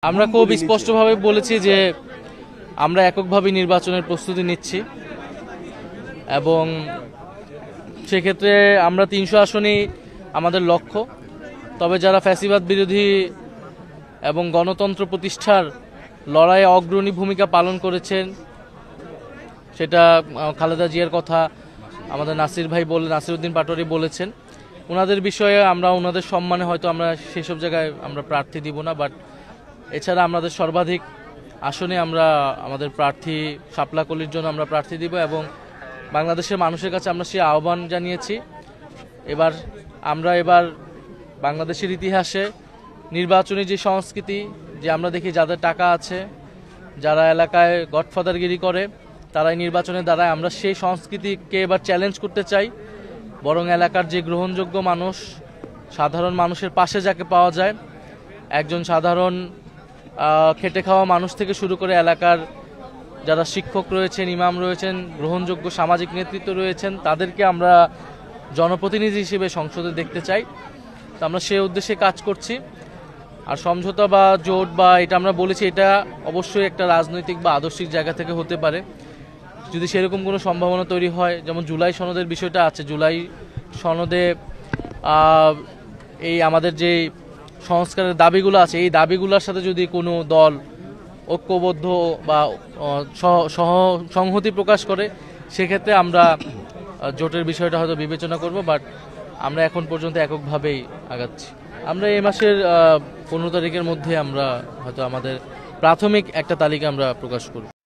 আমরা খুব স্পষ্টভাবে বলেছি যে আমরা এককভাবে নির্বাচনের প্রস্তুতি নিচ্ছি এবং সেক্ষেত্রে আমরা ৩০০ আসনই আমাদের লক্ষ্য। তবে যারা ফ্যাসিবাদ বিরোধী এবং গণতন্ত্র প্রতিষ্ঠার লড়াইয়ে অগ্রণী ভূমিকা পালন করেছেন, সেটা খালেদা জিয়ার কথা আমাদের নাসিরউদ্দিন পাটোয়ারি বলেছেন। ওনাদের বিষয়ে আমরা ওনাদের সম্মানে হয়তো আমরা সেসব জায়গায় আমরা প্রার্থী দিব না, বাট এছাড়া আমাদের সর্বাধিক আসনে আমরা আমাদের প্রার্থী শাপলা কলির জন্য আমরা প্রার্থী দিব এবং বাংলাদেশের মানুষের কাছে আমরা সেই আহ্বান জানিয়েছি। এবার বাংলাদেশের ইতিহাসে নির্বাচনী যে সংস্কৃতি, যে আমরা দেখি যাদের টাকা আছে, যারা এলাকায় গডফাদারগিরি করে, তারাই নির্বাচনে দাঁড়ায়, আমরা সেই সংস্কৃতিকে এবার চ্যালেঞ্জ করতে চাই। বরং এলাকার যে গ্রহণযোগ্য মানুষ, সাধারণ মানুষের পাশে যাকে পাওয়া যায়, একজন সাধারণ খেটে খাওয়া মানুষ থেকে শুরু করে এলাকার যারা শিক্ষক রয়েছেন, ইমাম রয়েছেন, গ্রহণযোগ্য সামাজিক নেতৃত্ব রয়েছেন, তাদেরকে আমরা জনপ্রতিনিধি হিসেবে সংসদে দেখতে চাই। তো আমরা সেই উদ্দেশ্যে কাজ করছি। আর সমঝোতা বা জোট বা এটা আমরা বলেছি, এটা অবশ্যই একটা রাজনৈতিক বা আদর্শিক জায়গা থেকে হতে পারে। যদি সেরকম কোনো সম্ভাবনা তৈরি হয়, যেমন জুলাই সনদের বিষয়টা আছে, জুলাই সনদে এই আমাদের যে সংস্কারের দাবিগুলো আছে, এই দাবিগুলোর সাথে যদি কোনো দল ঐক্যবদ্ধ বা সংহতি প্রকাশ করে, সেক্ষেত্রে আমরা জোটের বিষয়টা হয়তো বিবেচনা করব। বাট আমরা এখন পর্যন্ত এককভাবেই আগাচ্ছি। আমরা এই মাসের 15 তারিখের মধ্যে আমরা হয়তো আমাদের প্রাথমিক একটা তালিকা আমরা প্রকাশ করব।